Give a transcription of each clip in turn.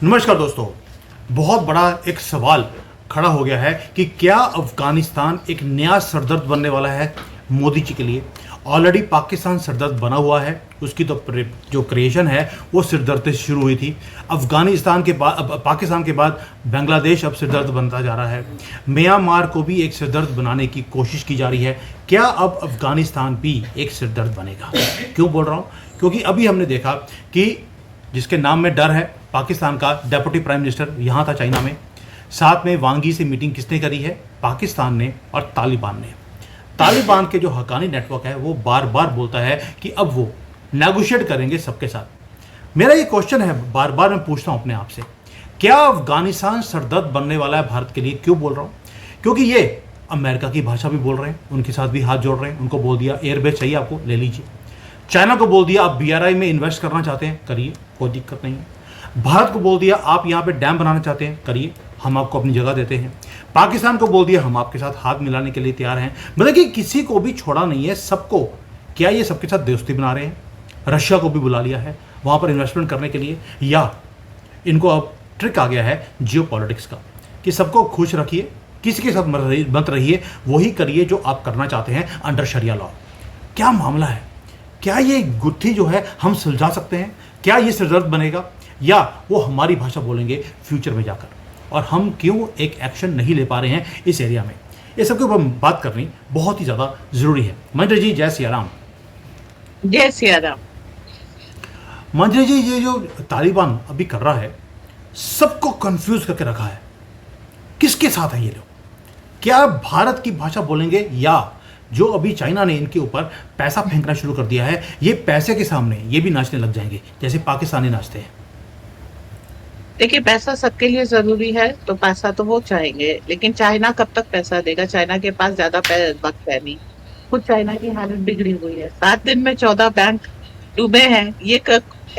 नमस्कार दोस्तों। बहुत बड़ा एक सवाल खड़ा हो गया है कि क्या अफगानिस्तान एक नया सरदर्द बनने वाला है मोदी जी के लिए। ऑलरेडी पाकिस्तान सरदर्द बना हुआ है, उसकी तो जो क्रिएशन है वो सिरदर्द से शुरू हुई थी। अफगानिस्तान के बाद पाकिस्तान के बाद बांग्लादेश अब सिरदर्द बनता जा रहा है। म्यांमार को भी एक सिरदर्द बनाने की कोशिश की जा रही है। क्या अब अफगानिस्तान भी एक सिरदर्द बनेगा? क्यों बोल रहा हूँ? क्योंकि अभी हमने देखा कि जिसके नाम में डर है, पाकिस्तान का डेप्यूटी प्राइम मिनिस्टर यहाँ था चाइना में। साथ में वांगी से मीटिंग किसने करी है? पाकिस्तान ने और तालिबान ने। तालिबान के जो हक्कानी नेटवर्क है वो बार बार बोलता है कि अब वो नेगोशिएट करेंगे सबके साथ। मेरा ये क्वेश्चन है, बार बार मैं पूछता हूँ अपने आप से, क्या अफगानिस्तान सरदर्द बनने वाला है भारत के लिए? क्यों बोल रहा हूँ? क्योंकि ये अमेरिका की भाषा भी बोल रहे हैं, उनके साथ भी हाथ जोड़ रहे हैं। उनको बोल दिया एयरबेस चाहिए आपको, ले लीजिए। चाइना को बोल दिया आप BRI में इन्वेस्ट करना चाहते हैं, करिए, कोई दिक्कत नहीं है। भारत को बोल दिया आप यहाँ पे डैम बनाना चाहते हैं, करिए, हम आपको अपनी जगह देते हैं। पाकिस्तान को बोल दिया हम आपके साथ हाथ मिलाने के लिए तैयार हैं। मतलब कि किसी को भी छोड़ा नहीं है, सबको। क्या ये सबके साथ दोस्ती बना रहे हैं? रशिया को भी बुला लिया है वहाँ पर इन्वेस्टमेंट करने के लिए, या इनको अब ट्रिक आ गया है जियो पॉलिटिक्स का कि सबको खुश रखिए, किसी के साथ मत रहिए, वही करिए जो आप करना चाहते हैं अंडर शरिया लॉ। क्या मामला है? क्या ये गुत्थी जो है हम सुलझा सकते हैं? क्या ये सिरदर्द बनेगा, या वो हमारी भाषा बोलेंगे फ्यूचर में जाकर? और हम क्यों एक एक्शन नहीं ले पा रहे हैं इस एरिया में? ये सब के ऊपर बात करनी बहुत ही ज़्यादा ज़रूरी है। मंजरी जी, जय सिया राम। जय सिया राम। मंजरी जी, ये जो तालिबान अभी कर रहा है, सबको कंफ्यूज करके रखा है। किसके साथ है ये लोग? क्या भारत की भाषा बोलेंगे, या जो अभी चाइना ने इनके ऊपर पैसा फेंकना शुरू कर दिया है, ये पैसे के सामने ये भी नाचने लग जाएंगे जैसे पाकिस्तानी नाचते हैं? देखिए, पैसा सबके लिए जरूरी है, तो पैसा तो वो चाहेंगे, लेकिन चाइना कब तक पैसा देगा? चाइना के पास ज्यादा वक्त है नहीं। खुद चाइना की हालत बिगड़ी हुई है, 7 दिन में 14 बैंक डूबे हैं। ये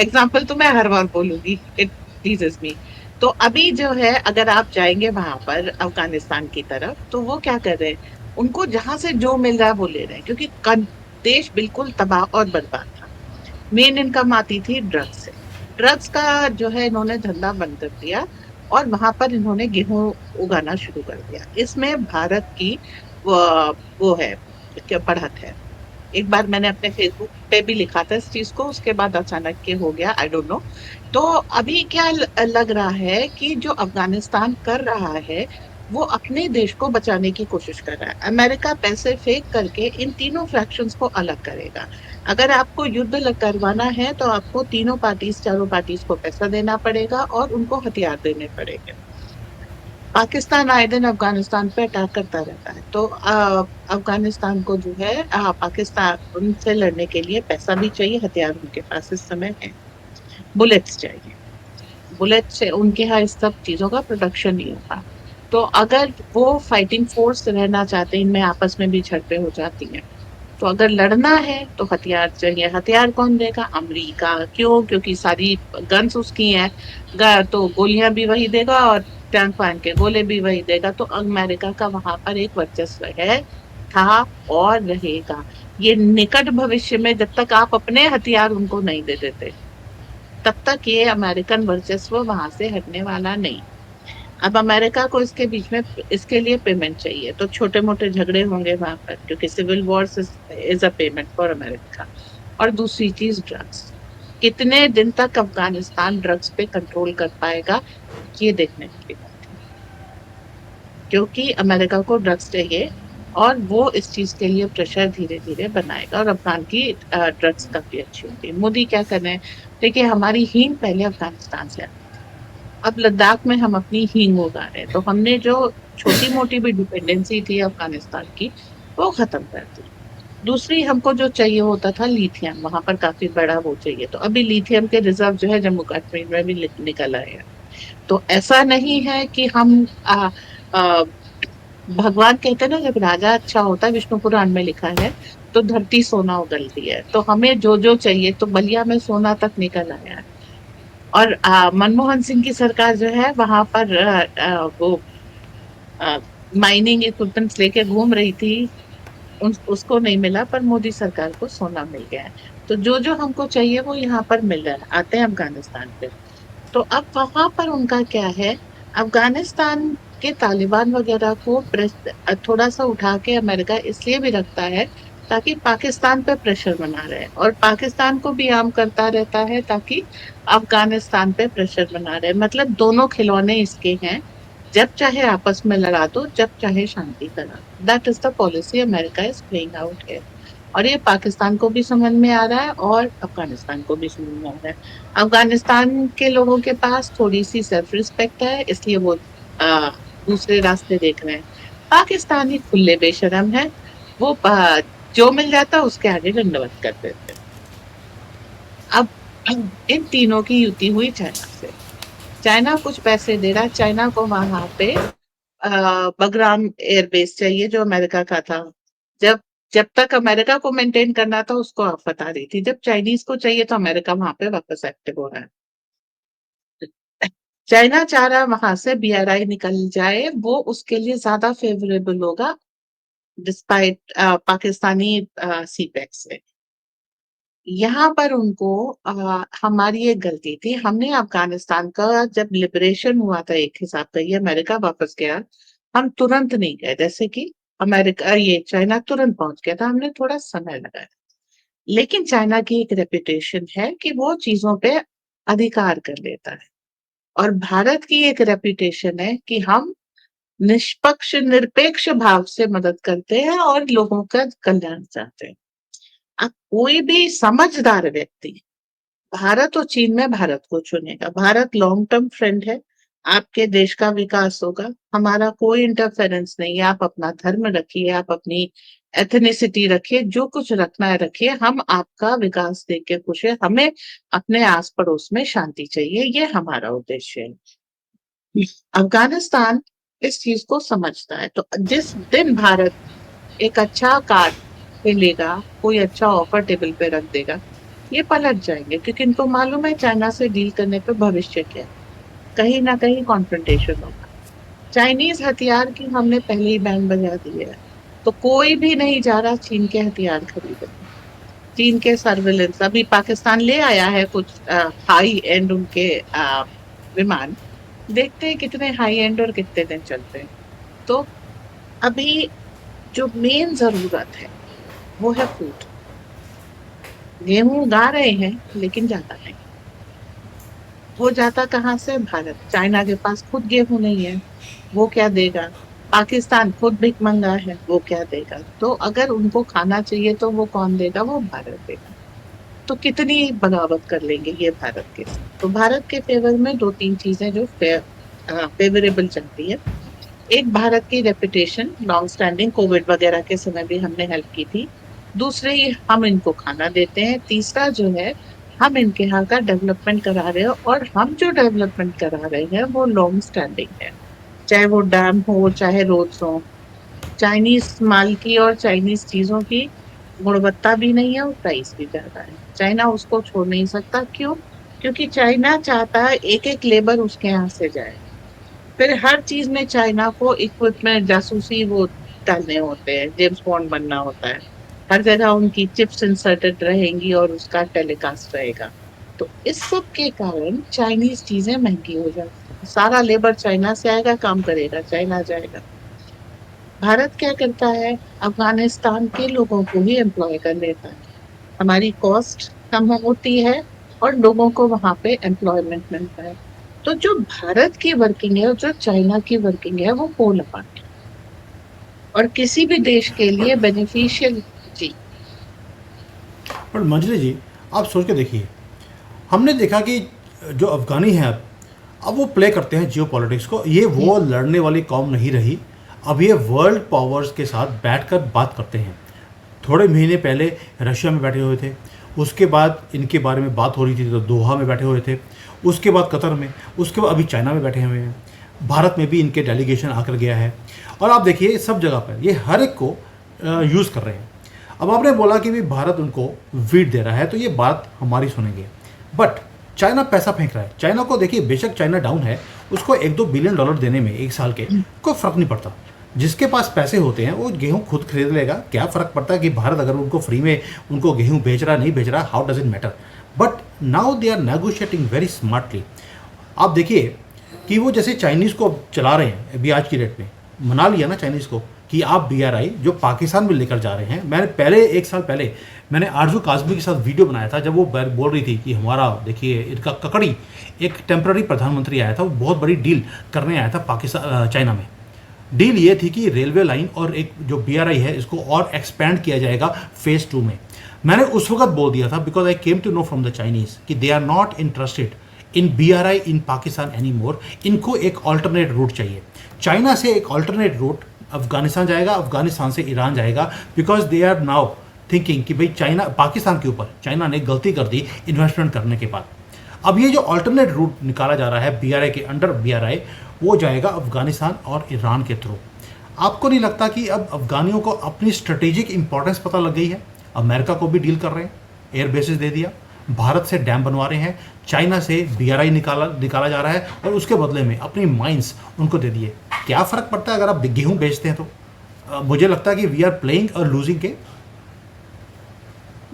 एग्जाम्पल तो मैं हर बार बोलूंगी, इट प्लीजेस मी। तो अभी जो है, अगर आप जाएंगे वहां पर अफगानिस्तान की तरफ, तो वो क्या कर रहे हैं? उनको जहां से जो मिल रहा है वो ले रहे हैं, क्योंकि देश बिल्कुल तबाह और बर्बाद था। मेन इनकम आती थी ड्रग्स से। ड्रग्स का जो है इन्होंने धंधा बंद कर दिया, और वहां पर इन्होंने गेहूं उगाना शुरू कर दिया। इसमें भारत की वो है, क्या बढ़त है। एक बार मैंने अपने फेसबुक पे भी लिखा था इस चीज को, उसके बाद अचानक के हो गया, आई डोंट नो। तो अभी क्या लग रहा है कि जो अफगानिस्तान कर रहा है, वो अपने देश को बचाने की कोशिश कर रहा है। अमेरिका पैसे फेंक करके इन तीनों फ्रैक्शंस को अलग करेगा। अगर आपको युद्ध करवाना है, तो आपको तीनों पार्टीज, चारों पार्टीज को पैसा देना पड़ेगा और उनको हथियार देने पड़ेंगे। पाकिस्तान आए दिन अफगानिस्तान पे अटैक करता रहता है, तो अफगानिस्तान को जो है पाकिस्तान उनसे लड़ने के लिए पैसा भी चाहिए, हथियार उनके पास इस समय है, बुलेट्स चाहिए। बुलेट से उनके यहाँ इस सब चीजों का प्रोडक्शन नहीं होता। तो अगर वो फाइटिंग फोर्स रहना चाहते हैं, इनमें आपस में भी झड़पें हो जाती हैं। तो अगर लड़ना है तो हथियार चाहिए। हथियार कौन देगा? अमेरिका। क्यों? क्योंकि सारी गन्स उसकी हैं, तो गोलियां भी वही देगा और टैंक वैंक के गोले भी वही देगा। तो अमेरिका का वहां पर एक वर्चस्व है, था और रहेगा। ये निकट भविष्य में, जब तक आप अपने हथियार उनको नहीं दे देते, तब तक ये अमेरिकन वर्चस्व वहां से हटने वाला नहीं। अब अमेरिका को इसके बीच में इसके लिए पेमेंट चाहिए, तो छोटे मोटे झगड़े होंगे वहां पर, क्योंकि civil war is a payment for America. और दूसरी चीज, ड्रग्स। कितने दिन तक अफगानिस्तान ड्रग्स पे कंट्रोल कर पाएगा, ये देखने की बात है। क्योंकि अमेरिका को ड्रग्स चाहिए, और वो इस चीज के लिए प्रेशर धीरे धीरे बनाएगा, और अफगान की ड्रग्स काफी अच्छी होती है। मोदी क्या कर रहे हैं? देखिए, हमारी हींग पहले अफगानिस्तान से आती थी, अब लद्दाख में हम अपनी हींग उगा रहे हैं। तो हमने जो छोटी मोटी भी डिपेंडेंसी थी अफगानिस्तान की, वो खत्म कर दी। दूसरी, हमको जो चाहिए होता था लिथियम, वहां पर काफी बड़ा वो चाहिए, तो अभी लिथियम के रिजर्व जो है जम्मू कश्मीर में भी निकल आए हैं। तो ऐसा नहीं है कि हम भगवान कहते हैं ना, जब राजा अच्छा होता है, विष्णु पुराण में लिखा है, तो धरती सोना उगलती है। तो हमें जो जो चाहिए, तो बलिया में सोना तक निकल आया है। और मनमोहन सिंह की सरकार जो है वहां पर वो माइनिंग इक्विपमेंट्स लेके घूम रही थी, उसको नहीं मिला, पर मोदी सरकार को सोना मिल गया है। तो जो जो हमको चाहिए वो यहाँ पर मिल रहा है। आते हैं अफगानिस्तान पे, तो अब वहां पर उनका क्या है, अफगानिस्तान के तालिबान वगैरह को थोड़ा सा उठा के अमेरिका इसलिए भी रखता है ताकि पाकिस्तान पे प्रेशर बना रहे, और पाकिस्तान को भी आर्म करता रहता है ताकि अफगानिस्तान पे प्रेशर बना रहे। मतलब दोनों खिलौने इसके हैं, जब चाहे आपस में लड़ा दो, जब चाहे शांति करा दो। That is the policy America is playing out है। और ये पाकिस्तान को भी समझ में आ रहा है और अफगानिस्तान को भी समझ में आ रहा है। अफगानिस्तान के लोगों के पास थोड़ी सी सेल्फ रिस्पेक्ट है, इसलिए वो आ, दूसरे रास्ते देख रहे हैं। पाकिस्तानी खुले बेशरम है, वो जो मिल जाता है उसके आगे दंडवत कर देते हैं। अब इन तीनों की युति हुई चाइना से। चाइना कुछ पैसे दे रहा है, चाइना को वहां पे बगराम एयरबेस चाहिए जो अमेरिका का था। जब जब तक अमेरिका को मेंटेन करना था उसको आफत आ रही थी, जब चाइनीज को चाहिए तो अमेरिका वहां पे वापस एक्टिव हो रहा है। चाइना चाह रहा है वहां से बीआरआई निकल जाए, वो उसके लिए ज्यादा फेवरेबल होगा डिस्पाइट पाकिस्तानी सीपेक से। यहाँ पर उनको हमारी एक गलती थी, हमने अफगानिस्तान का जब लिबरेशन हुआ था एक हिसाब का, ये अमेरिका वापस गया, हम तुरंत नहीं गए, जैसे कि अमेरिका ये चाइना तुरंत पहुंच गया था, हमने थोड़ा समय लगाया। लेकिन चाइना की एक रेपुटेशन है कि वो चीजों पे अधिकार कर लेता है, और भारत की एक रेपुटेशन है कि हम निष्पक्ष निरपेक्ष भाव से मदद करते हैं और लोगों का कल्याण चाहते हैं। अब कोई भी समझदार व्यक्ति भारत और चीन में भारत को चुनेगा। भारत लॉन्ग टर्म फ्रेंड है, आपके देश का विकास होगा, हमारा कोई इंटरफेरेंस नहीं है। आप अपना धर्म रखिए, आप अपनी एथनिसिटी रखिए, जो कुछ रखना है रखिए, हम आपका विकास देख के खुश है। हमें अपने आस पड़ोस में शांति चाहिए, ये हमारा उद्देश्य है। अफगानिस्तान इस चीज को समझता है, तो जिस दिन भारत एक अच्छा कार्ड लेगा, कोई अच्छा ऑफर टेबल पे रख देगा, ये पलट जाएंगे, क्योंकि इनको मालूम है चाइना से डील करने पे भविष्य क्या है, कहीं ना कहीं कॉन्फ्रंटेशन होगा। चाइनीज हथियार की हमने पहले ही बैंड बजा दी है, तो कोई भी नहीं जा रहा चीन के हथियार खरीदने। चीन के सर्विलेंस अभी पाकिस्तान ले आया है कुछ हाई एंड उनके विमान, देखते हैं कितने हाई एंड और कितने दिन चलते हैं। तो अभी जो मेन जरूरत है वो है फूड। गेहूं उगा रहे हैं लेकिन जाता नहीं, वो जाता कहाँ से? भारत। चाइना के पास खुद गेहूं नहीं है, वो क्या देगा? पाकिस्तान खुद भिखमंगा है, वो क्या देगा? तो अगर उनको खाना चाहिए तो वो कौन देगा? वो भारत देगा। तो कितनी बगावत कर लेंगे ये भारत के साथ। तो भारत के फेवर में दो तीन चीजें जो फेवरेबल चलती है। एक, भारत की रेपुटेशन लॉन्ग स्टैंडिंग, कोविड वगैरह के समय भी हमने हेल्प की थी। दूसरे, ये हम इनको खाना देते हैं। तीसरा जो है, हम इनके यहाँ का डेवलपमेंट करा रहे हैं, और हम जो डेवलपमेंट करा रहे हैं वो लॉन्ग स्टैंडिंग है, चाहे वो डैम हो चाहे रोड्स हो। चाइनीज माल की और चाइनीज चीजों की गुणवत्ता भी नहीं है और प्राइस भी ज्यादा है। चाइना उसको छोड़ नहीं सकता। क्यों? क्योंकि चाइना चाहता है एक एक लेबर उसके यहाँ से जाए। फिर हर चीज में चाइना को इक्विपमेंट, जासूसी वो डालने होते हैं, जेम्स बॉन्ड बनना होता है। हर जगह उनकी चिप्स इंसर्टेड रहेंगी और उसका टेलीकास्ट रहेगा। तो इस सब के कारण चाइनीज चीजें महंगी हो जाती है। सारा लेबर चाइना से आएगा, काम करेगा, चाइना जाएगा। भारत क्या करता है? अफगानिस्तान के लोगों को ही एम्प्लॉय कर लेता है, हमारी कॉस्ट कम होती है और लोगों को वहां पे एम्प्लॉयमेंट मिलता है। तो जो भारत की वर्किंग है और जो चाइना की वर्किंग है वो पोल अपार्ट, और किसी भी देश के लिए बेनिफिशियल। जी। पर मंजरी जी, आप सोच के देखिए, हमने देखा कि जो अफ़गानी हैं अब वो प्ले करते हैं जियो पॉलिटिक्स को। ये वो लड़ने वाली कौम नहीं रही, अब ये वर्ल्ड पावर्स के साथ बैठकर बात करते हैं। थोड़े महीने पहले रशिया में बैठे हुए थे, उसके बाद इनके बारे में बात हो रही थी तो दोहा में बैठे हुए थे, उसके बाद कतर में, उसके बाद अभी चाइना में बैठे हुए हैं, भारत में भी इनके डेलीगेशन आकर गया है। और आप देखिए सब जगह पर ये हर एक को यूज़ कर रहे हैं। अब आपने बोला कि भी भारत उनको वीट दे रहा है, तो ये बात हमारी सुनेंगे, बट चाइना पैसा फेंक रहा है। चाइना को देखिए, बेशक चाइना डाउन है, उसको 1-2 बिलियन डॉलर देने में एक साल के कोई फ़र्क नहीं पड़ता। जिसके पास पैसे होते हैं वो गेहूं खुद खरीद लेगा, क्या फ़र्क पड़ता है कि भारत अगर उनको फ्री में उनको गेहूं बेच रहा नहीं बेच रहा, how does it matter. But now they are negotiating very smartly. आप देखिए कि वो जैसे चाइनीज़ को अब चला रहे हैं अभी आज की डेट में, मना लिया ना चाइनीज़ को कि आप BRI जो पाकिस्तान में लेकर जा रहे हैं। मैंने पहले 1 साल पहले मैंने आरजू काजमी के साथ वीडियो बनाया था, जब वो बोल रही थी कि हमारा देखिए इनका ककड़ी एक टेम्प्ररी प्रधानमंत्री आया था, वो बहुत बड़ी डील करने आया था पाकिस्तान चाइना में। डील ये थी कि रेलवे लाइन और एक जो BRI है इसको और एक्सपैंड किया जाएगा फेज़ 2 में। मैंने उस वक्त बोल दिया था, because I came to know from the Chinese कि they are not interested in BRI in Pakistan any more. इनको एक ऑल्टरनेट रूट चाहिए, चाइना से एक ऑल्टरनेट रूट अफगानिस्तान जाएगा, अफगानिस्तान से ईरान जाएगा, because they are now thinking कि भाई चाइना पाकिस्तान के ऊपर चाइना ने गलती कर दी इन्वेस्टमेंट करने के बाद। अब ये जो ऑल्टरनेट रूट निकाला जा रहा है BRI के अंडर BRI, वो जाएगा अफगानिस्तान और ईरान के थ्रू। आपको नहीं लगता कि अब अफगानियों को अपनी स्ट्रेटेजिक इंपॉर्टेंस पता लग गई है? अमेरिका को भी डील कर रहे हैं, एयर बेसिस दे दिया, भारत से डैम बनवा रहे हैं, चाइना से BRI निकाला जा रहा है और उसके बदले में अपनी माइंस उनको दे दिए। क्या फ़र्क पड़ता है अगर आप गेहूं बेचते हैं तो? मुझे लगता है कि वी आर प्लेइंग और लूजिंग गेम।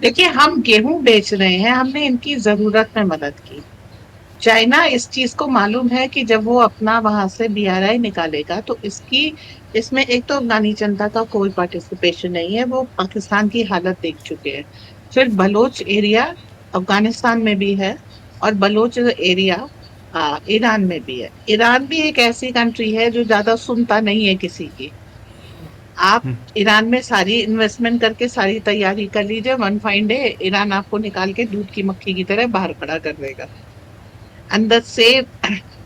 देखिए, हम गेहूं बेच रहे हैं, हमने इनकी जरूरत में मदद की। चाइना इस चीज को मालूम है कि जब वो अपना वहां से BRI निकालेगा तो इसमें एक तो अफगानी जनता का कोई पार्टिसिपेशन नहीं है, वो पाकिस्तान की हालत देख चुके हैं। फिर बलोच एरिया अफगानिस्तान में भी है और बलोच एरिया ईरान में भी है। ईरान भी एक ऐसी कंट्री है जो ज्यादा सुनता नहीं है किसी की। आप ईरान में सारी इन्वेस्टमेंट करके सारी तैयारी कर लीजिए, वन फाइन डे ईरान आपको निकाल के दूध की मक्खी की तरह बाहर खड़ा कर देगा। अंदर से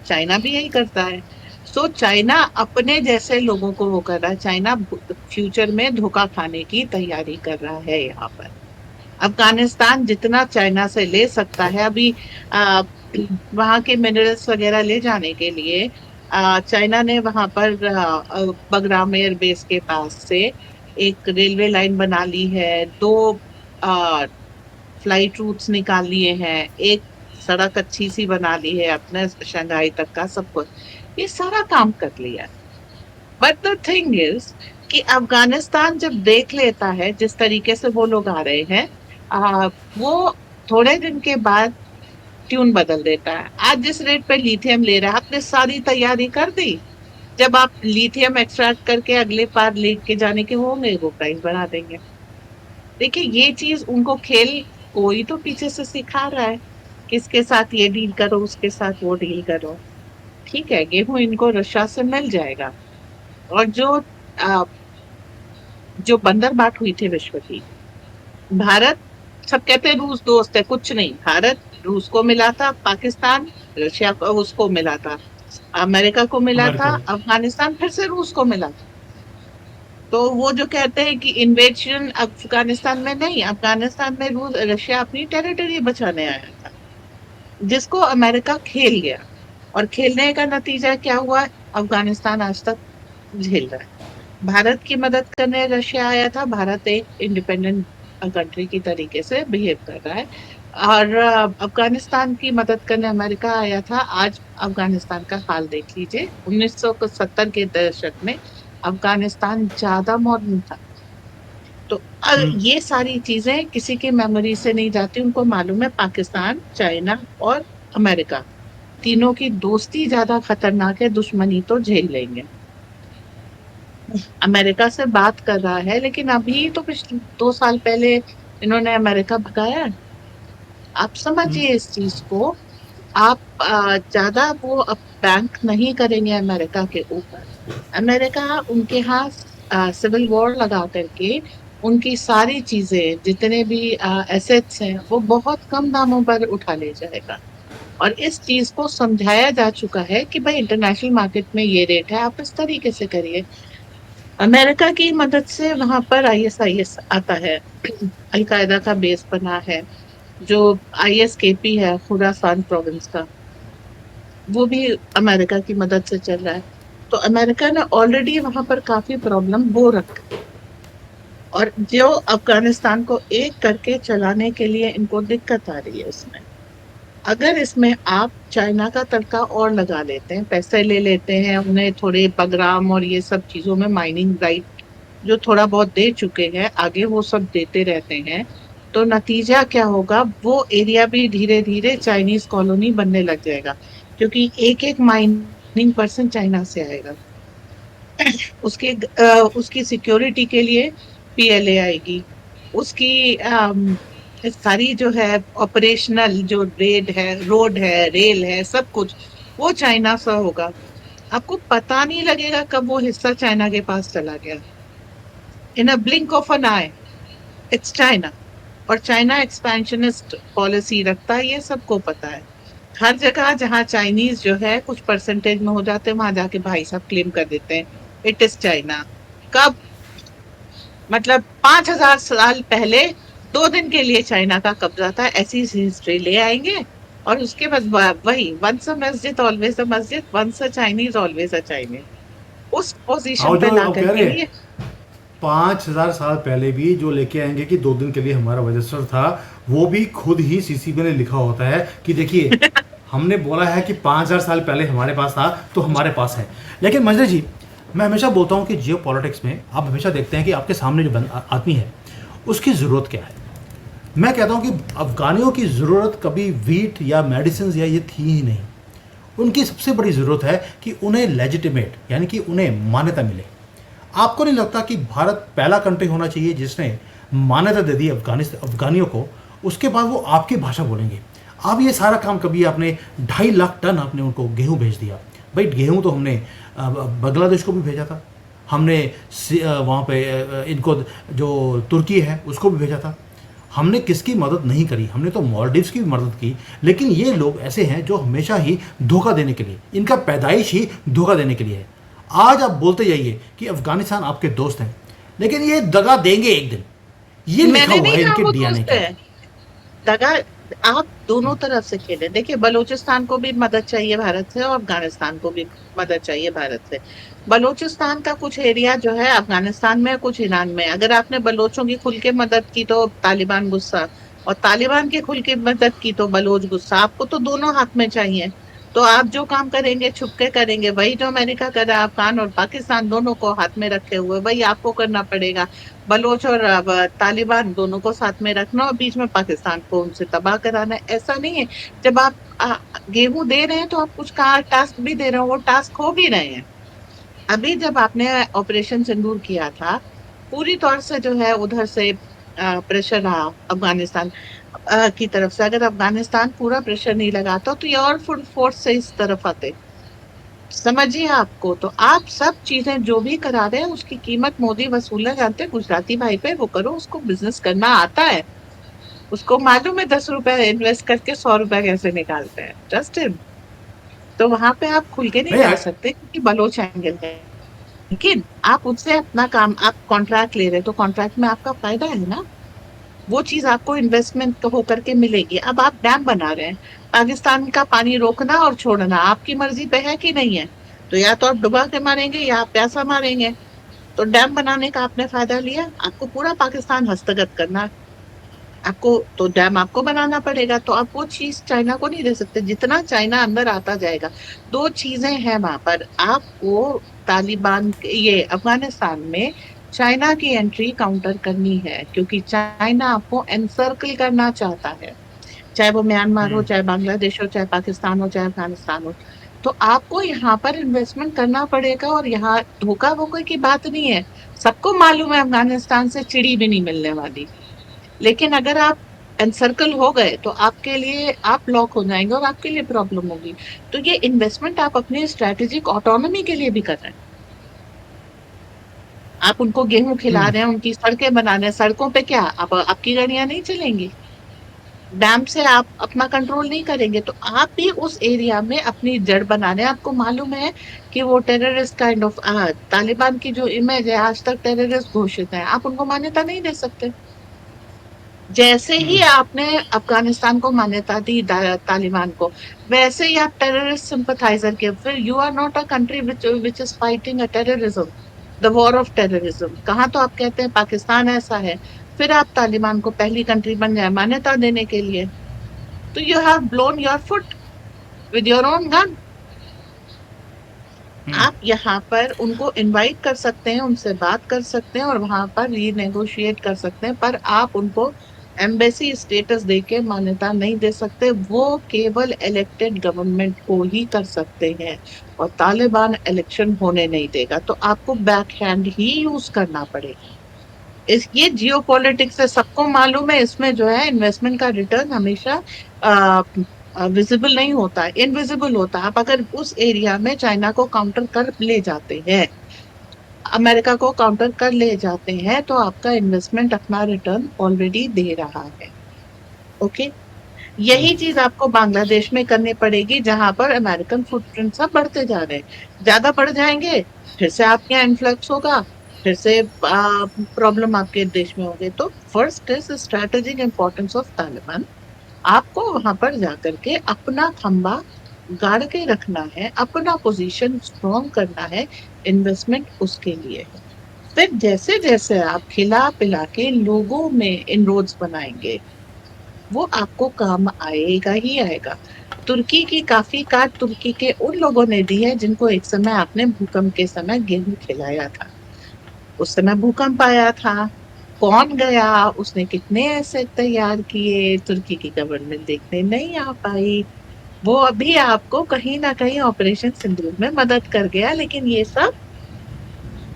चाइना भी यही करता है। सो चाइना अपने जैसे लोगों को वो कर रहा है। चाइना फ्यूचर में धोखा खाने की तैयारी कर रहा है। यहाँ पर अफगानिस्तान जितना चाइना से ले सकता है, अभी वहां के मिनरल्स वगैरह ले जाने के लिए चाइना ने वहां पर बगराम एयर बेस के पास से एक रेलवे लाइन बना ली है, 2 फ्लाइट रूट्स निकाल लिए हैं, एक सड़क अच्छी सी बना ली है अपने शंघाई तक का, सब कुछ ये सारा काम कर लिया। बट द थिंग इज कि अफगानिस्तान जब देख लेता है जिस तरीके से वो लोग आ रहे हैं, वो थोड़े दिन के बाद ट्यून बदल देता है। आज जिस रेट पे लिथियम ले रहा है, आपने सारी तैयारी कर दी, जब आप लिथियम एक्सट्रैक्ट करके अगले पार लेके जाने के होंगे वो प्राइस बढ़ा देंगे। देखिए, ये चीज उनको खेल कोई तो पीछे से सिखा रहा है, किसके साथ ये डील करो, उसके साथ वो डील करो। ठीक है, गेहूं इनको रशिया से मिल जाएगा। और जो बंदरबाट हुई थी विश्व की, भारत, सब कहते हैं रूस दोस्त है, कुछ नहीं। भारत रूस को मिला था, पाकिस्तान रशिया को उसको मिला था, अमेरिका को मिला था, अफगानिस्तान फिर से रूस को मिला था। तो वो जो कहते हैं कि इन्वेजन अफगानिस्तान में नहीं, अफगानिस्तान में रशिया अपनी टेरिटरी बचाने आया था, जिसको अमेरिका खेल गया। और खेलने का नतीजा क्या हुआ? अफगानिस्तान आज तक झेल रहा है। भारत की मदद करने रशिया आया था, भारत एक इंडिपेंडेंट कंट्री की तरीके से बिहेव कर रहा है। और अफगानिस्तान की मदद करने अमेरिका आया था। आज अफगानिस्तान का हाल देख लीजिए। 1970 के दशक में अफगानिस्तान ज्यादा मॉडर्न था। तो ये सारी चीजें किसी की मेमोरी से नहीं जाती। उनको मालूम है पाकिस्तान, चाइना और अमेरिका तीनों की दोस्ती ज्यादा खतरनाक है, दुश्मनी तो झेल लेंगे। अमेरिका से बात कर रहा है, लेकिन अभी तो पिछले 2 साल पहले इन्होंने अमेरिका भगाया। आप समझिए इस चीज को। आप ज्यादा वो अब बैंक नहीं करेंगे अमेरिका के ऊपर। अमेरिका उनके यहाँ सिविल वॉर लगा करके उनकी सारी चीजें, जितने भी एसेट्स हैं, वो बहुत कम दामों पर उठा ले जाएगा। और इस चीज को समझाया जा चुका है कि भाई इंटरनेशनल मार्केट में ये रेट है, आप इस तरीके से करिए। अमेरिका की मदद से वहां पर ISIS आता है, अलकायदा का बेस बना है। जो ISKP है खुरासान प्रोविंस का, वो भी अमेरिका की मदद से चल रहा है। तो अमेरिका ने ऑलरेडी वहां पर काफी प्रॉब्लम वो रखा, और जो अफगानिस्तान को एक करके चलाने के लिए इनको दिक्कत आ रही है इसमें। अगर इसमें आप चाइना का तड़का और लगा लेते हैं, पैसे ले लेते हैं, उन्हें थोड़े बगराम और ये सब चीजों में माइनिंग राइट जो थोड़ा बहुत दे चुके हैं, आगे वो सब देते रहते हैं, तो नतीजा क्या होगा? वो एरिया भी धीरे धीरे चाइनीज कॉलोनी बनने लग जाएगा। क्योंकि एक एक माइनिंग पर्सन चाइना से आएगा। उसकी सिक्योरिटी के लिए पीएलए आएगी। उसकी सारी जो है ऑपरेशनल जो रोड है, रेल है, सब कुछ वो चाइना से होगा। आपको पता नहीं लगेगा कब वो हिस्सा चाइना के पास चला गया। In a blink of an eye it's China. और चाइना एक्सपेंशनिस्ट पॉलिसी रखता है, ये सबको पता है। हर जगह जहां चाइनीज जो है कुछ परसेंटेज में हो जाते हैं, वहां जाके भाई साहब क्लेम कर देते हैं इट इज चाइना। कब? मतलब 5,000 साल पहले 2 दिन के लिए चाइना का कब्जा था, ऐसी हिस्ट्री ले आएंगे। और उसके बाद वही वंस अ मस्जिद always a masjid, once a Chinese always a Chinese, उस और पोजीशन पे जो ला अब कह करके रहे ये। 5,000 साल पहले भी जो लेके आएंगे कि 2 दिन के लिए हमारा रजिस्टर था, वो भी खुद ही सीसीबी ने लिखा होता है कि देखिए, हमने बोला है कि 5,000 साल पहले हमारे पास था तो हमारे पास है। लेकिन मंजर जी, मैं हमेशा बोलता हूँ कि जियो पॉलिटिक्स में आप हमेशा देखते हैं कि आपके सामने जो आदमी है उसकी ज़रूरत क्या है। मैं कहता हूँ कि अफगानियों की ज़रूरत कभी वीट या मेडिसिन या ये थी ही नहीं। उनकी सबसे बड़ी ज़रूरत है कि उन्हें लेजिटिमेट, यानी कि उन्हें मान्यता मिले। आपको नहीं लगता कि भारत पहला कंट्री होना चाहिए जिसने मान्यता दे दी अफगानियों को, उसके बाद वो आपकी भाषा बोलेंगे। आप ये सारा काम कभी आपने 2.5 लाख टन आपने उनको गेहूं भेज दिया। भाई गेहूं तो हमने बांग्लादेश को भी भेजा था, हमने वहाँ पे इनको जो तुर्की है उसको भी भेजा था। हमने किसकी मदद नहीं करी? हमने तो मालदीव्स की भी मदद की। लेकिन ये लोग ऐसे हैं जो हमेशा ही धोखा देने के लिए, इनका पैदाइश ही धोखा देने के लिए है। आज आप बोलते जाइए कि अफगानिस्तान आपके दोस्त हैं, लेकिन ये दगा देंगे एक दिन। ये लिखा मैंने हुआ नहीं है कहा इनके वो डीएनए दोस्त के है। अंदर। दगा आप दोनों तरफ से खेले। देखिए, बलूचिस्तान को भी मदद चाहिए भारत से और अफगानिस्तान को भी मदद चाहिए भारत से। बलूचिस्तान का कुछ एरिया जो है अफगानिस्तान में है, कुछ ईरान में है। अगर आपने बलोचों की खुल के मदद की तो तालिबान गुस्सा, और तालिबान की खुल के मदद की तो बलोच गुस्सा। आपको तो दोनों हाथ में चाहिए। तो आप जो काम करेंगे छुपके करेंगे, वही जो अमेरिका कर रहा है अफगान और पाकिस्तान दोनों को हाथ में रखे हुए, वही आपको करना पड़ेगा। बलोच और अब तालिबान दोनों को साथ में रखना और बीच में पाकिस्तान को उनसे तबाह कराना है। ऐसा नहीं है। जब आप गेहूं दे रहे हैं तो आप कुछ का टास्क भी दे रहे हो, वो टास्क हो भी रहे हैं। अभी जब आपने ऑपरेशन सिंदूर किया था, पूरी तौर से जो है उधर से प्रेशर रहा अफगानिस्तान की तरफ से। अगर अफगानिस्तान पूरा प्रेशर नहीं लगाता तो ये और फुल फोर्स से इस तरफ आते। समझिए आपको तो आप सब चीजें जो भी करा रहे हैं उसकी कीमत मोदी वसूलना जानते हैं। गुजराती भाई पे वो करो, उसको बिजनेस करना आता है। उसको मालूम है 10 रुपए इन्वेस्ट करके 100 रुपए कैसे निकालते हैं। Just it. तो वहां पे आप खुल के नहीं नहीं जा सकते क्योंकि बलोच एंगल है। लेकिन आप उससे अपना काम, आप कॉन्ट्रैक्ट ले रहे हैं तो कॉन्ट्रैक्ट में आपका फायदा है ना। वो चीज आपको इन्वेस्टमेंट होकर के मिलेगी। अब आप डैम बना रहे हैं, पाकिस्तान का पानी रोकना और छोड़ना आपकी मर्जी पे है कि नहीं है। तो या तो आप डुबा के मारेंगे या आप प्यासा मारेंगे। तो डैम बनाने का आपने फायदा लिया, आपको पूरा पाकिस्तान हस्तगत करना है। आपको तो डैम आपको बनाना पड़ेगा। तो आप वो चीज चाइना को नहीं दे सकते। जितना चाइना अंदर आता जाएगा, दो चीजें हैं वहां पर आपको। ये अफगानिस्तान में चाइना की एंट्री काउंटर करनी है, क्योंकि चाइना आपको एनसर्कल करना चाहता है। चाहे वो म्यांमार हो, चाहे बांग्लादेश हो, चाहे पाकिस्तान हो, चाहे अफगानिस्तान हो। तो आपको यहाँ पर इन्वेस्टमेंट करना पड़ेगा। और यहाँ धोखा वोखा की बात नहीं है। सबको मालूम है अफगानिस्तान से चिड़ी भी नहीं मिलने वाली। लेकिन अगर आप एनसर्कल हो गए तो आपके लिए आप लॉक हो जाएंगे और आपके लिए प्रॉब्लम होगी। तो ये इन्वेस्टमेंट आप अपनी स्ट्रेटेजिक ऑटोनॉमी के लिए भी कर रहे हैं। आप उनको गेहूं खिला रहे हैं, उनकी सड़कें बना रहे हैं। सड़कों पे क्या अब आपकी गाड़ियां नहीं चलेंगी? डैम से आप अपना कंट्रोल नहीं करेंगे तो आप भी उस एरिया में अपनी जड़ बना रहे हैं। आपको मालूम है कि वो टेररिस्ट काइंड ऑफ, तालिबान की जो इमेज है आज तक टेररिस्ट घोषित है, आप उनको मान्यता नहीं दे सकते। जैसे ही आपने अफगानिस्तान को मान्यता दी तालिबान को, वैसे ही आप टेररिस्ट सिंपथाइजर के, फिर you are not a country which is fighting a terrorism, the war of terrorism. कहाँ तो आप कहते हैं पाकिस्तान ऐसा है, फिर आप तालिबान को पहली कंट्री बन जाए मान्यता देने के लिए। तो you have blown your foot with your own gun. आप यहाँ पर उनको इनवाइट कर सकते हैं, उनसे बात कर सकते हैं और वहां पर रीनेगोशिएट कर सकते हैं, पर आप उनको एम्बेसी स्टेटस देके मान्यता नहीं दे सकते, वो केवल इलेक्टेड गवर्नमेंट को ही कर सकते हैं। और तालिबान इलेक्शन होने नहीं देगा, तो आपको बैक हैंड ही यूज करना पड़ेगा। इस ये जियो पॉलिटिक्स है, सबको मालूम है। इसमें जो है इन्वेस्टमेंट का रिटर्न हमेशा विजिबल नहीं होता, इनविजिबल होता है। आप अगर उस एरिया में चाइना को काउंटर कर ले जाते हैं, अमेरिका को काउंटर कर ले जाते हैं, तो आपका इन्वेस्टमेंट अपना रिटर्न ऑलरेडी दे रहा है। ओके। यही चीज आपको बांग्लादेश में करनी पड़ेगी, जहां पर अमेरिकन फुटप्रिंट सब बढ़ते जा रहे हैं। ज्यादा बढ़ जाएंगे, फिर से आपके यहाँ इन्फ्लक्स होगा, फिर से प्रॉब्लम आपके देश में होगी। तो first is strategic importance of Taliban. आपको वहां पर जाकर के अपना खंबा गाड़ के रखना है, अपना पोजीशन स्ट्रॉन्ग करना है। इन्वेस्टमेंट उसके लिए है। फिर जैसे जैसे आप खिला पिला के लोगों में इनरोड्स बनाएंगे, वो आपको काम आएगा ही आएगा। तुर्की की काफी काट तुर्की के उन लोगों ने दी है जिनको एक समय आपने भूकंप के समय गेहूं खिलाया था। उस समय भूकंप आया था, कौन गया, उसने कितने ऐसे तैयार किए, तुर्की की गवर्नमेंट देखने नहीं आ पाई। वो अभी आपको कहीं ना कहीं ऑपरेशन सिंदूर में मदद कर गया, लेकिन ये सब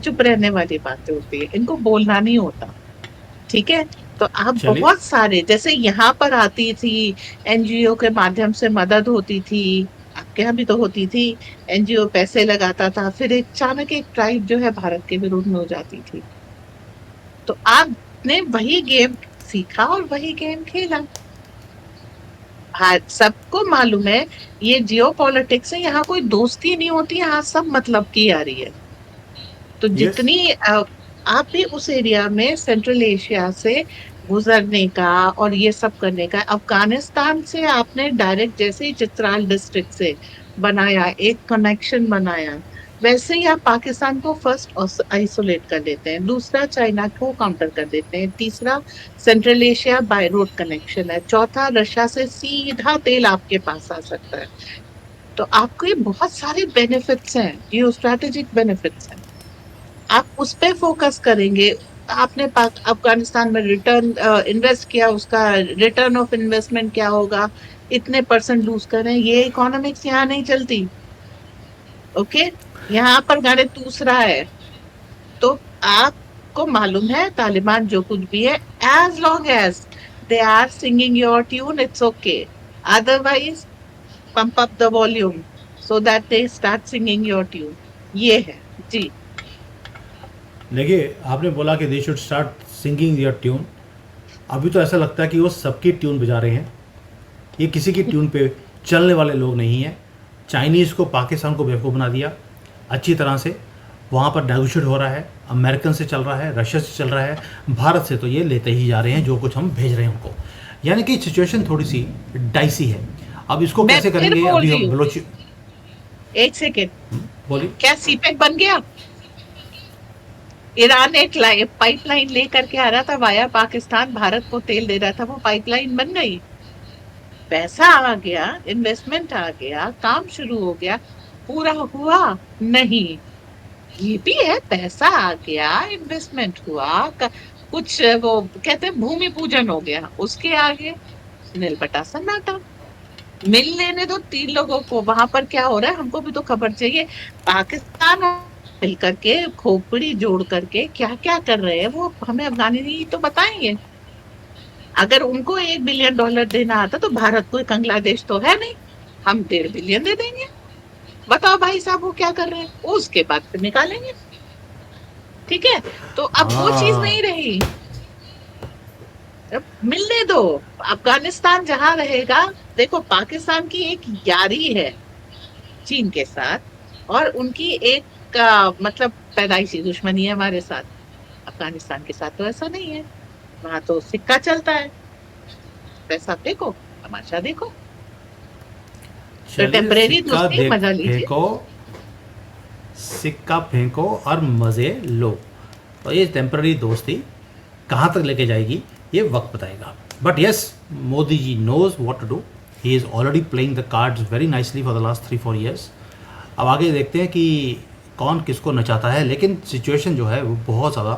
चुप रहने वाली बातें होती है, इनको बोलना नहीं होता। ठीक है। तो आप चलिए। बहुत सारे, जैसे यहाँ पर आती थी एनजीओ के माध्यम से मदद होती थी, आपके यहाँ भी तो होती थी। एनजीओ पैसे लगाता था, फिर एक अचानक एक ट्राइब जो है भारत के विरोध में हो जाती थी। तो आपने वही गेम सीखा और वही गेम खेला। हाँ, सबको मालूम है ये जियो पॉलिटिक्स है, यहाँ कोई दोस्ती नहीं होती, यहाँ सब मतलब की आ रही है। तो यस। जितनी आप भी उस एरिया में सेंट्रल एशिया से गुजरने का और ये सब करने का, अफगानिस्तान से आपने डायरेक्ट जैसे ही चित्राल डिस्ट्रिक्ट से बनाया, एक कनेक्शन बनाया, वैसे ही आप पाकिस्तान को फर्स्ट आइसोलेट कर देते हैं, दूसरा चाइना को काउंटर कर देते हैं, तीसरा central Asia by road connection है, चौथा रशिया से सीधा तेल आपके पास आ सकता है। तो आपको ये बहुत सारे बेनिफिट्स हैं, जियो स्ट्रेटेजिक बेनिफिट्स हैं। आप उस पे फोकस करेंगे। आपने पाक अफगानिस्तान में रिटर्न इन्वेस्ट किया, उसका रिटर्न ऑफ इन्वेस्टमेंट क्या होगा, इतने परसेंट लूज करें, ये इकोनॉमिक्स यहाँ नहीं चलती। ओके। यहाँ पर गणित दूसरा है। तो आपको मालूम है तालिबान जो कुछ भी है, as long as they are singing your tune it's okay, otherwise pump up the volume so that they start singing your tune. ये है जी। देखिए, आपने बोला कि they should start singing your tune. अभी तो ऐसा लगता है कि वो सबकी ट्यून बजा रहे हैं, ये किसी की ट्यून पे चलने वाले लोग नहीं हैं। चाइनीज़ को, पाकिस्तान को बेवकूफ़ बना दिया अच्छी तरह से। वहाँ पर नेगोशिएट हो रहा है, अमेरिकन से चल रहा है, रशिया से चल रहा है, भारत से तो ये लेते ही जा रहे हैं जो कुछ हम भेज रहे हैं उनको। यानी कि सिचुएशन थोड़ी सी डाइसी है। अब इसको मैं कैसे फिर करेंगे? बोल अभी रही हम हूँ, बलोच। एक सेकेंड। बोलिए। क्या सीपेक बन गया? ईरान एक पाइपलाइन लेकर के आ रहा था वाया पाकिस्तान, भारत को तेल दे रहा था, वो पाइपलाइन बन गई, पैसा आ गया, इन्वेस्टमेंट आ गया, काम शुरू हो गया, पूरा हुआ नहीं। ये भी है, पैसा आ गया, इन्वेस्टमेंट हुआ, कुछ वो कहते हैं भूमि पूजन हो गया, उसके आगे नीलबटा सन्नाटा। मिल लेने दो तीन लोगों को, वहां पर क्या हो रहा है हमको भी तो खबर चाहिए। पाकिस्तान मिल करके खोपड़ी जोड़ करके क्या क्या कर रहे हैं वो हमें अफगानी तो बताएंगे। अगर उनको $1 बिलियन देना आता तो भारत को बांग्लादेश तो है नहीं, हम 1.5 बिलियन दे देंगे। बताओ भाई साहब वो क्या कर रहे हैं, उसके बाद फिर निकालेंगे। ठीक है। तो अब वो चीज नहीं हाँ। रही, अब मिलने दो। अफगानिस्तान जहां रहेगा, देखो पाकिस्तान की एक यारी है चीन के साथ, और उनकी एक मतलब पैदाइशी दुश्मनी है हमारे साथ। अफगानिस्तान के साथ तो ऐसा नहीं है, वहां तो सिक्का चलता है, पैसा देखो, तमाशा देखो। तो चलिए, टेम्परेरी सिक्का दोस्ती देख मजा लीजिए। फेंको, सिक्का फेंको और मज़े लो। तो ये टेम्पररी दोस्ती कहाँ तक लेके जाएगी ये वक्त बताएगा। But yes, Modi ji knows what to do. He is already playing the cards very nicely for the last 3-4 years. अब आगे देखते हैं कि कौन किसको नचाता है, लेकिन सिचुएशन जो है वो बहुत ज़्यादा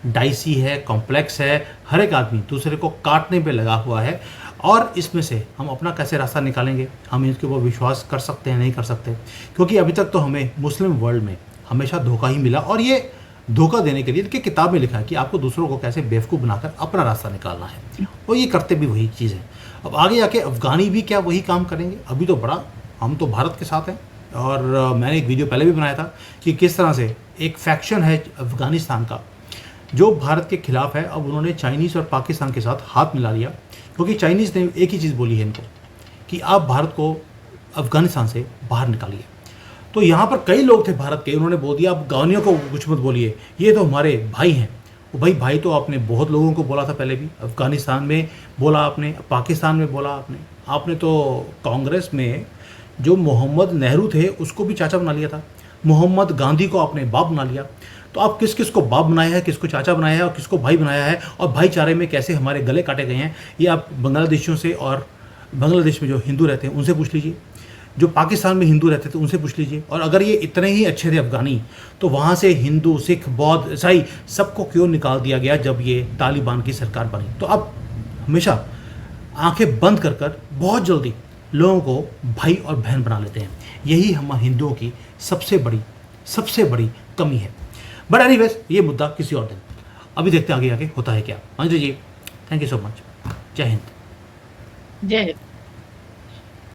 डाइसी है, कॉम्प्लेक्स है। हर एक आदमी दूसरे को काटने पे लगा हुआ है और इसमें से हम अपना कैसे रास्ता निकालेंगे, हम इसके ऊपर विश्वास कर सकते हैं नहीं कर सकते, क्योंकि अभी तक तो हमें मुस्लिम वर्ल्ड में हमेशा धोखा ही मिला और ये धोखा देने के लिए इनकी किताब में लिखा है कि आपको दूसरों को कैसे बेवकूफ़ बनाकर अपना रास्ता निकालना है और ये करते भी वही चीज़ है। अब आगे जाके अफ़गानी भी क्या वही काम करेंगे? अभी तो बड़ा हम तो भारत के साथ हैं और मैंने एक वीडियो पहले भी बनाया था कि किस तरह से एक फैक्शन है अफ़गानिस्तान का जो भारत के खिलाफ है। अब उन्होंने चाइनीज़ और पाकिस्तान के साथ हाथ मिला लिया, क्योंकि चाइनीज़ ने एक ही चीज़ बोली है इनको कि आप भारत को अफ़गानिस्तान से बाहर निकालिए। तो यहाँ पर कई लोग थे भारत के, उन्होंने बोल दिया अफ़गानियों को कुछ मत बोलिए, ये तो हमारे भाई हैं। वो भाई तो आपने बहुत लोगों को बोला था पहले भी, अफ़गानिस्तान में बोला आपने, पाकिस्तान में बोला आपने तो कांग्रेस में जो मोहम्मद नेहरू थे उसको भी चाचा बना लिया था, मोहम्मद गांधी को आपने बाप बना लिया। तो आप किस किस को बाप बनाया है, किसको चाचा बनाया है और किसको भाई बनाया है, और भाईचारे में कैसे हमारे गले काटे गए हैं, ये आप बांग्लादेशियों से और बांग्लादेश में जो हिंदू रहते हैं उनसे पूछ लीजिए, जो पाकिस्तान में हिंदू रहते थे उनसे पूछ लीजिए। और अगर ये इतने ही अच्छे थे अफ़गानी, तो वहाँ से हिंदू, सिख, बौद्ध, ईसाई सबको क्यों निकाल दिया गया जब ये तालिबान की सरकार बनी? तो अब हमेशा आंखें बंद कर कर बहुत जल्दी लोगों को भाई और बहन बना लेते हैं। यही हम हिंदुओं की सबसे बड़ी कमी है। बट एनीवेज ये मुद्दा किसी और दिन। अभी देखते हैं आगे होता है क्या। अंजलि जी, थैंक यू सो मच। जय हिंद। जय हिंद।